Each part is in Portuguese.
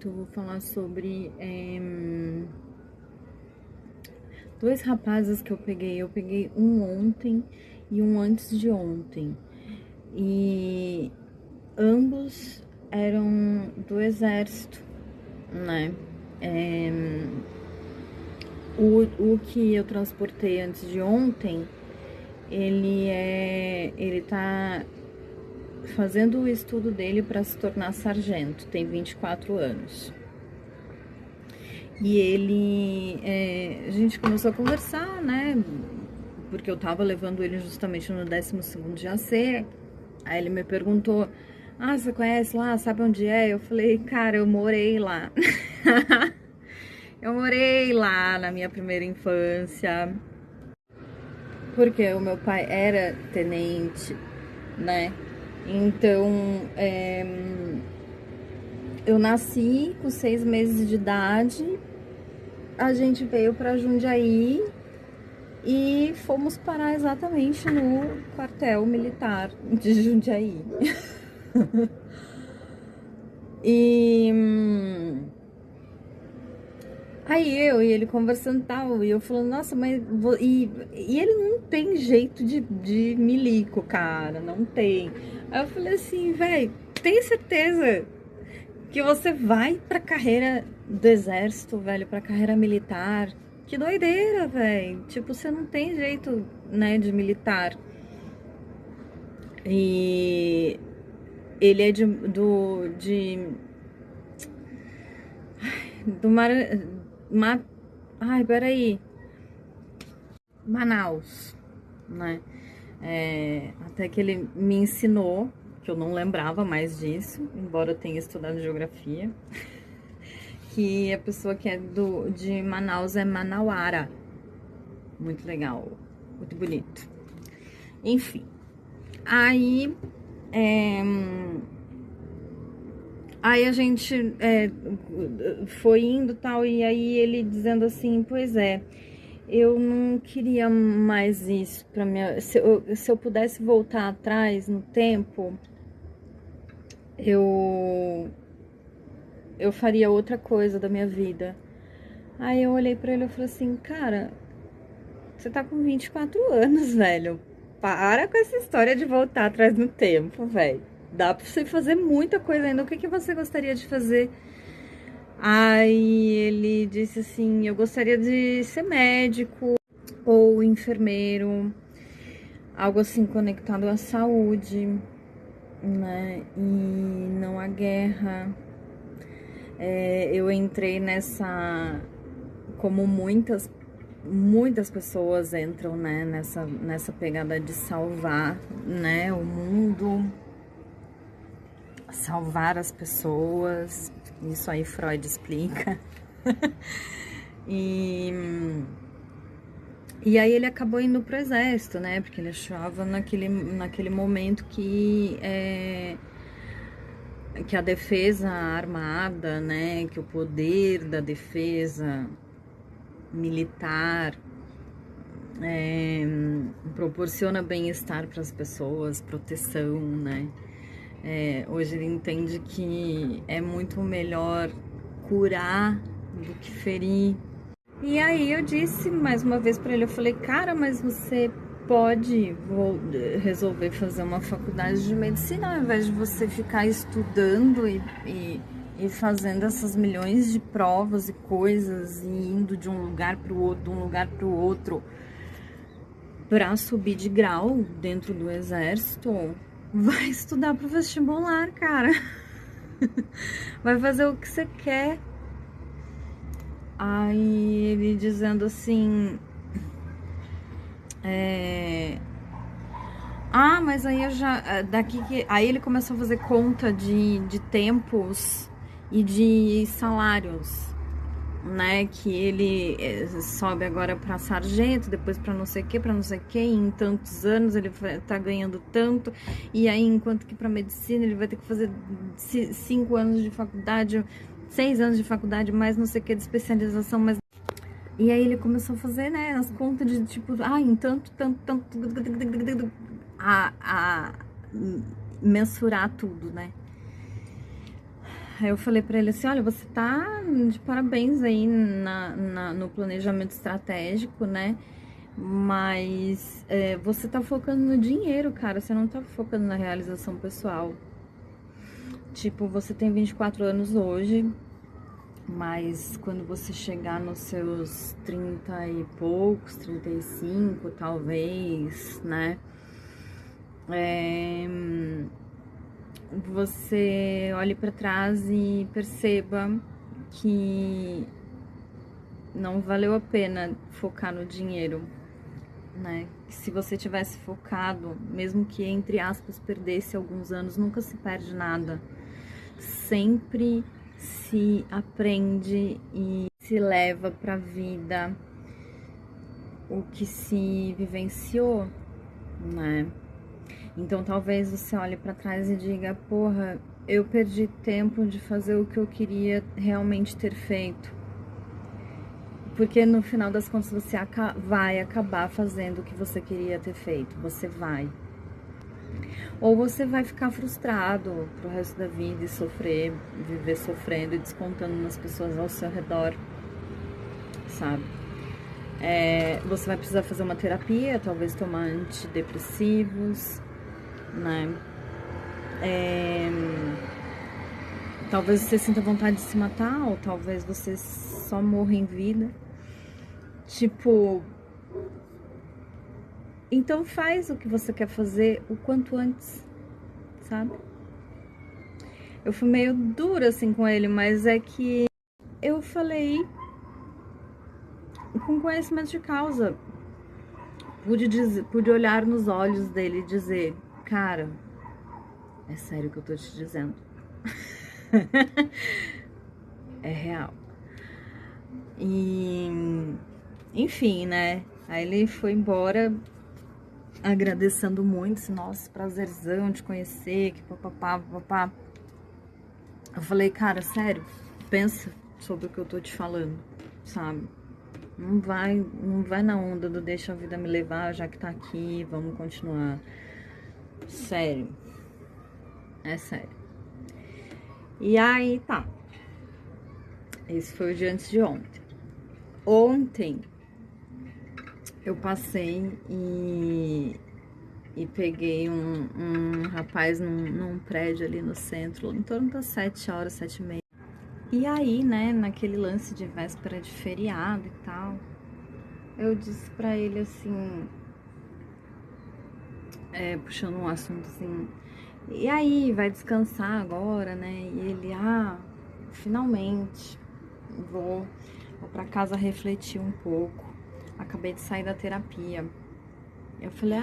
momento eu vou falar sobre dois rapazes que eu peguei. Eu peguei um ontem e um antes de ontem. E ambos eram do exército, né? O que eu transportei antes de ontem, ele tá fazendo o estudo dele para se tornar sargento, tem 24 anos. E a gente começou a conversar, né? Porque eu tava levando ele justamente no 12º de AC. Aí ele me perguntou: ah, você conhece lá? Sabe onde é? Eu falei: cara, eu morei lá. Eu morei lá na minha primeira infância. Porque o meu pai era tenente, né? Então, eu nasci com 6 meses de idade. A gente veio pra Jundiaí e fomos parar exatamente no quartel militar de Jundiaí. E aí eu e ele conversando e tal, e eu falando, nossa, mas... E ele não tem jeito de milico, cara, não tem. Aí eu falei assim, velho, tem certeza que você vai pra carreira do exército, velho, pra carreira militar? Que doideira, velho. Tipo, você não tem jeito, né, de militar. E ele é do ai, peraí. Manaus, né? Até que ele me ensinou, que eu não lembrava mais disso, embora eu tenha estudado geografia, que a pessoa que é de Manaus é manauara. Muito legal, muito bonito. Enfim, aí aí a gente foi indo tal, e aí ele dizendo assim, pois é, eu não queria mais isso pra minha... Se eu pudesse voltar atrás no tempo, eu faria outra coisa da minha vida. Aí eu olhei pra ele e falei assim, cara, você tá com 24 anos, velho. Para com essa história de voltar atrás no tempo, velho. Dá pra você fazer muita coisa ainda. O que você gostaria de fazer? Aí ele disse assim, eu gostaria de ser médico ou enfermeiro, algo assim conectado à saúde, né? E não à guerra. Eu entrei nessa, como muitas pessoas entram, né, nessa pegada de salvar, né, o mundo, salvar as pessoas. Isso aí Freud explica. E aí ele acabou indo pro exército, né, porque ele achava naquele momento que a defesa armada, né, que o poder da defesa militar proporciona bem-estar para as pessoas, proteção, né? Hoje ele entende que é muito melhor curar do que ferir. E aí eu disse mais uma vez para ele, eu falei, cara, mas você pode resolver fazer uma faculdade de medicina ao invés de você ficar estudando e fazendo essas milhões de provas e coisas e indo de um lugar para o outro, para subir de grau dentro do exército. Vai estudar pro vestibular, cara. Vai fazer o que você quer. Aí ele dizendo assim, mas aí eu já, aí ele começou a fazer conta de tempos e de salários, né, que ele sobe agora para sargento, depois para não sei o que, em tantos anos ele tá ganhando tanto, e aí enquanto que para medicina ele vai ter que fazer 5 anos de faculdade, 6 anos de faculdade, mais não sei o que de especialização, mas... E aí ele começou a fazer, né, as contas de tipo, em tanto, a mensurar tudo, né. Aí eu falei pra ele assim, olha, você tá de parabéns aí no planejamento estratégico, né? Mas você tá focando no dinheiro, cara, você não tá focando na realização pessoal. Tipo, você tem 24 anos hoje, mas quando você chegar nos seus 30 e poucos, 35 talvez, né? Você olhe pra trás e perceba que não valeu a pena focar no dinheiro, né? Se você tivesse focado, mesmo que entre aspas perdesse alguns anos, nunca se perde nada. Sempre se aprende e se leva pra vida o que se vivenciou, né? Então talvez você olhe pra trás e diga, porra, eu perdi tempo de fazer o que eu queria realmente ter feito. Porque no final das contas você vai acabar fazendo o que você queria ter feito. Você vai. Ou você vai ficar frustrado pro resto da vida e sofrer, viver sofrendo e descontando nas pessoas ao seu redor, sabe? Você vai precisar fazer uma terapia, talvez tomar antidepressivos, né? Talvez você sinta vontade de se matar, ou talvez você só morra em vida. Tipo, então faz o que você quer fazer o quanto antes, sabe? Eu fui meio dura assim com ele, mas é que eu falei com conhecimento de causa. Pude olhar nos olhos dele e dizer, cara, é sério o que eu tô te dizendo. É real. E, enfim, né? Aí ele foi embora agradecendo muito, assim, nossa, prazerzão de conhecer, que papapá, papapá. Eu falei, cara, sério, pensa sobre o que eu tô te falando, sabe? Não vai na onda do deixa a vida me levar, já que tá aqui, vamos continuar. Sério. É sério. E aí, tá. Esse foi o dia antes de ontem. Ontem, eu passei e peguei um rapaz num prédio ali no centro, em torno das 7 horas, 7h30. E aí, né, naquele lance de véspera de feriado e tal, eu disse pra ele assim, puxando um assunto assim, e aí, vai descansar agora, né? E ele, finalmente, vou pra casa refletir um pouco. Acabei de sair da terapia. Eu falei,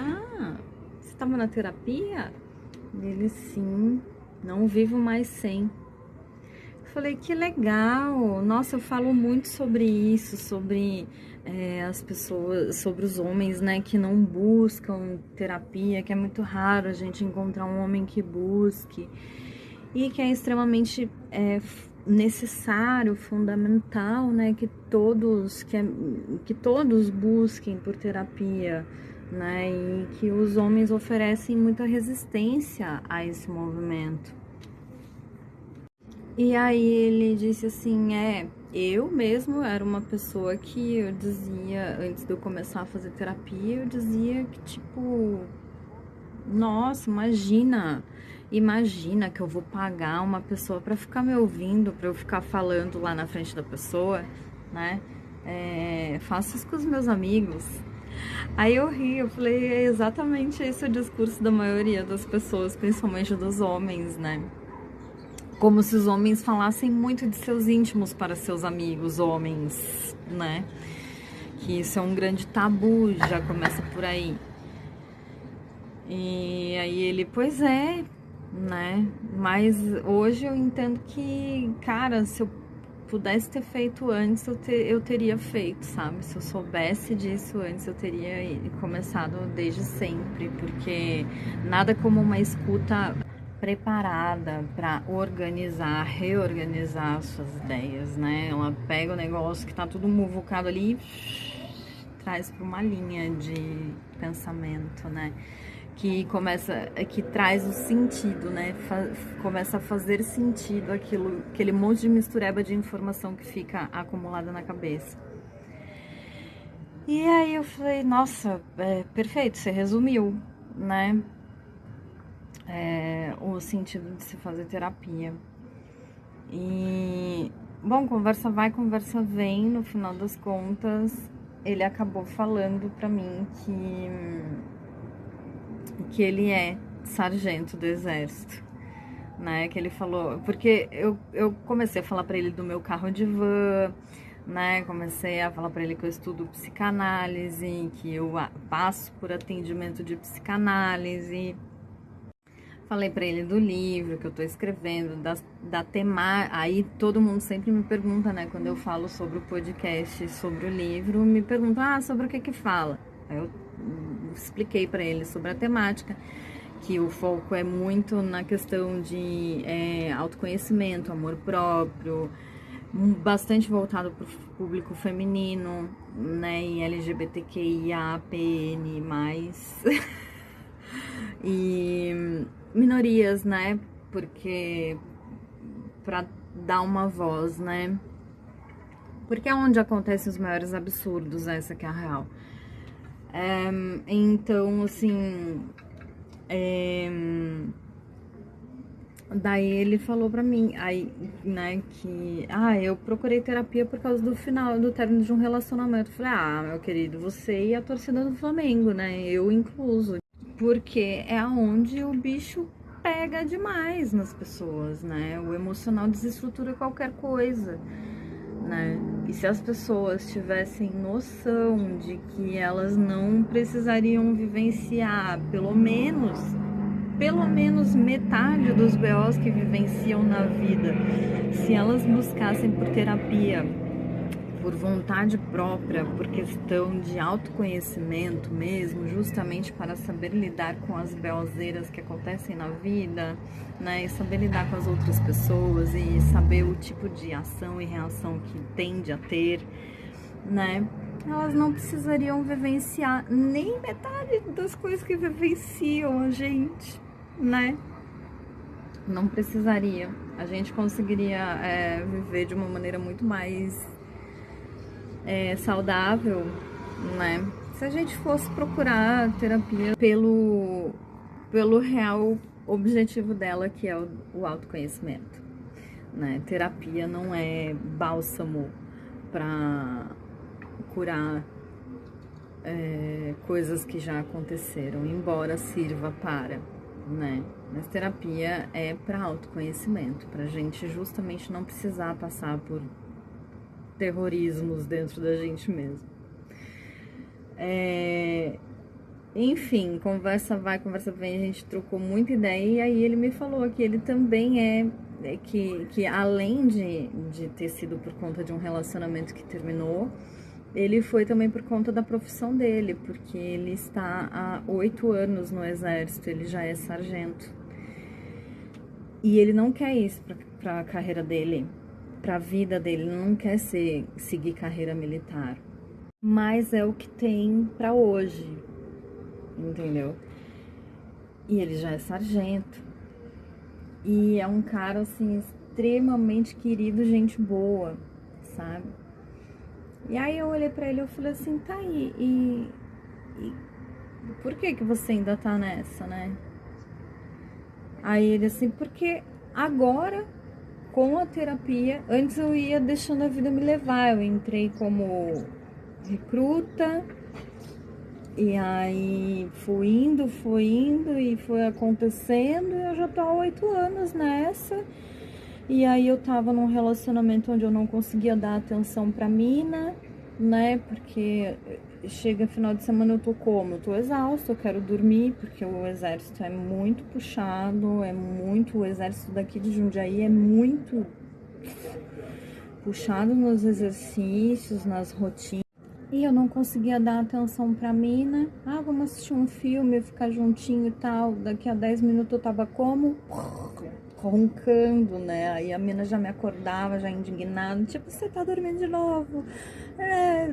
você tava na terapia? Ele, sim, não vivo mais sem. Eu falei, que legal. Nossa, eu falo muito sobre isso, sobre as pessoas, sobre os homens, né, que não buscam terapia, que é muito raro a gente encontrar um homem que busque e que é extremamente necessário, fundamental, né, que todos busquem por terapia, né, e que os homens oferecem muita resistência a esse movimento. E aí ele disse assim, eu mesmo era uma pessoa que eu dizia, antes de eu começar a fazer terapia, eu dizia que tipo, nossa, imagina que eu vou pagar uma pessoa pra ficar me ouvindo, pra eu ficar falando lá na frente da pessoa, né? Faço isso com os meus amigos. Aí eu ri, eu falei, é exatamente esse o discurso da maioria das pessoas, principalmente dos homens, né? Como se os homens falassem muito de seus íntimos para seus amigos homens, né? Que isso é um grande tabu, já começa por aí. E aí ele, pois é, né? Mas hoje eu entendo que, cara, se eu pudesse ter feito antes, eu teria feito, sabe? Se eu soubesse disso antes, eu teria começado desde sempre, porque nada como uma escuta preparada para organizar, reorganizar as suas ideias, né? Ela pega o negócio que tá tudo muvucado ali e traz para uma linha de pensamento, né? que traz o sentido, né? Começa a fazer sentido aquele monte de mistureba de informação que fica acumulada na cabeça. E aí eu falei, nossa, perfeito, você resumiu, né? O sentido de se fazer terapia. E, bom, conversa vai, conversa vem, no final das contas, ele acabou falando pra mim que ele é sargento do exército, né? Que ele falou, porque eu comecei a falar pra ele do meu carro de van, né? Comecei a falar pra ele que eu estudo psicanálise, que eu passo por atendimento de psicanálise. Falei pra ele do livro que eu tô escrevendo, da temática. Aí todo mundo sempre me pergunta, né? Quando eu falo sobre o podcast, sobre o livro, me pergunta, sobre o que fala? Aí eu expliquei pra ele sobre a temática, que o foco é muito na questão de autoconhecimento, amor próprio, bastante voltado pro público feminino, né? E LGBTQIAPN+. E minorias, né? Porque para dar uma voz, né? Porque é onde acontecem os maiores absurdos, essa que é a real. Então, assim, daí ele falou pra mim, aí, né, que eu procurei terapia por causa do término de um relacionamento. Eu falei, meu querido, você e a torcida do Flamengo, né? Eu incluso. Porque é aonde o bicho pega demais nas pessoas, né? O emocional desestrutura qualquer coisa, né? E se as pessoas tivessem noção de que elas não precisariam vivenciar pelo menos metade dos BOs que vivenciam na vida, se elas buscassem por terapia, por vontade própria, por questão de autoconhecimento mesmo, justamente para saber lidar com as beozeiras que acontecem na vida, né, e saber lidar com as outras pessoas e saber o tipo de ação e reação que tende a ter, né, elas não precisariam vivenciar nem metade das coisas que vivenciam a gente, né? Não precisaria. A gente conseguiria viver de uma maneira muito mais saudável, né? Se a gente fosse procurar terapia pelo real objetivo dela, que é o autoconhecimento, né? Terapia não é bálsamo para curar coisas que já aconteceram, embora sirva para, né? Mas terapia é para autoconhecimento, pra gente justamente não precisar passar por terrorismos dentro da gente mesmo. Enfim, conversa vai, conversa vem, a gente trocou muita ideia e aí ele me falou que ele também que além de ter sido por conta de um relacionamento que terminou, ele foi também por conta da profissão dele, porque ele está há 8 anos no exército, ele já é sargento. E ele não quer isso para a carreira dele, para a vida dele, ele não quer seguir carreira militar. Mas é o que tem para hoje, entendeu? E ele já é sargento. E é um cara, assim, extremamente querido, gente boa, sabe? E aí eu olhei pra ele e eu falei assim, tá aí, e por que você ainda tá nessa, né? Aí ele assim, porque agora, com a terapia, antes eu ia deixando a vida me levar, eu entrei como recruta, e aí fui indo e foi acontecendo, e eu já tô há 8 anos nessa. E aí eu tava num relacionamento onde eu não conseguia dar atenção pra mina, né? Porque chega final de semana eu tô como? Eu tô exausta, eu quero dormir, porque o exército é muito puxado, o exército daqui de Jundiaí é muito puxado nos exercícios, nas rotinas. E eu não conseguia dar atenção pra mina. Vamos assistir um filme, ficar juntinho e tal. Daqui a 10 minutos eu tava como? roncando, né? Aí a mina já me acordava, já indignada, tipo, você tá dormindo de novo.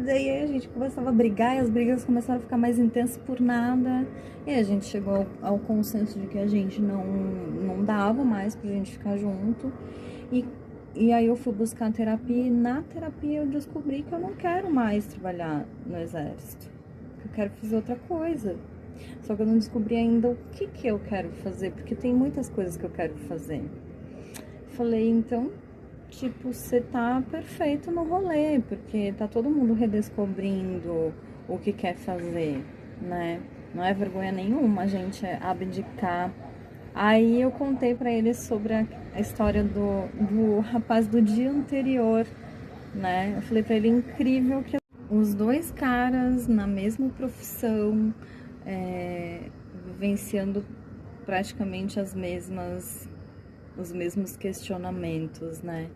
Daí a gente começava a brigar e as brigas começaram a ficar mais intensas por nada. E a gente chegou ao consenso de que a gente não dava mais pra gente ficar junto. E aí eu fui buscar terapia e na terapia eu descobri que eu não quero mais trabalhar no exército. Que eu quero fazer outra coisa. Só que eu não descobri ainda o que eu quero fazer, porque tem muitas coisas que eu quero fazer. Falei, então, tipo, você tá perfeito no rolê, porque tá todo mundo redescobrindo o que quer fazer, né? Não é vergonha nenhuma a gente abdicar. Aí eu contei pra ele sobre a história do rapaz do dia anterior, né? Eu falei pra ele, incrível que os dois caras na mesma profissão, vivenciando praticamente os mesmos questionamentos, né?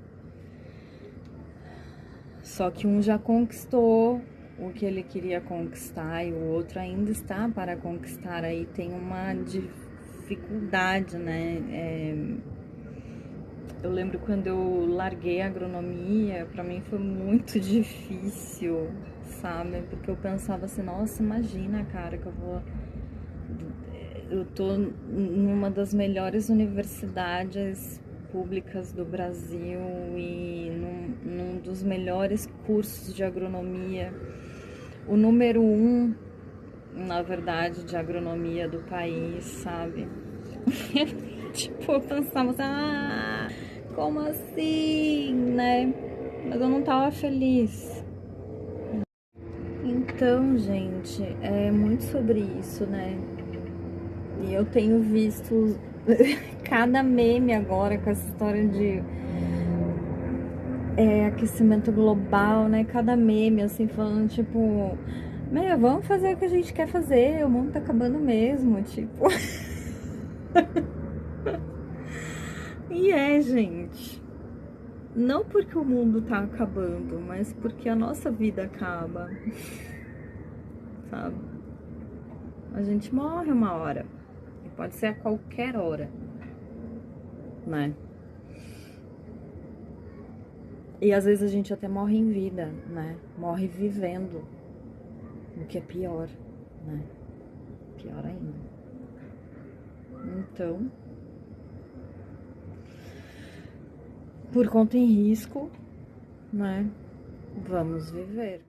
Só que um já conquistou o que ele queria conquistar e o outro ainda está para conquistar. Aí tem uma dificuldade, né? Eu lembro quando eu larguei a agronomia, pra mim foi muito difícil, sabe? Porque eu pensava assim, nossa, imagina, cara, que eu tô numa das melhores universidades públicas do Brasil e num dos melhores cursos de agronomia, o número 1, na verdade, de agronomia do país, sabe? Tipo, eu pensava assim, como assim, né? Mas eu não tava feliz. Então, gente, é muito sobre isso, né? E eu tenho visto cada meme agora com essa história de aquecimento global, né? Cada meme, assim, falando, tipo, vamos fazer o que a gente quer fazer, o mundo tá acabando mesmo, tipo. E gente, não porque o mundo tá acabando, mas porque a nossa vida acaba, sabe? A gente morre uma hora, e pode ser a qualquer hora, né? E às vezes a gente até morre em vida, né? Morre vivendo, o que é pior, né? Pior ainda. Então, por conta em risco, né? Vamos viver.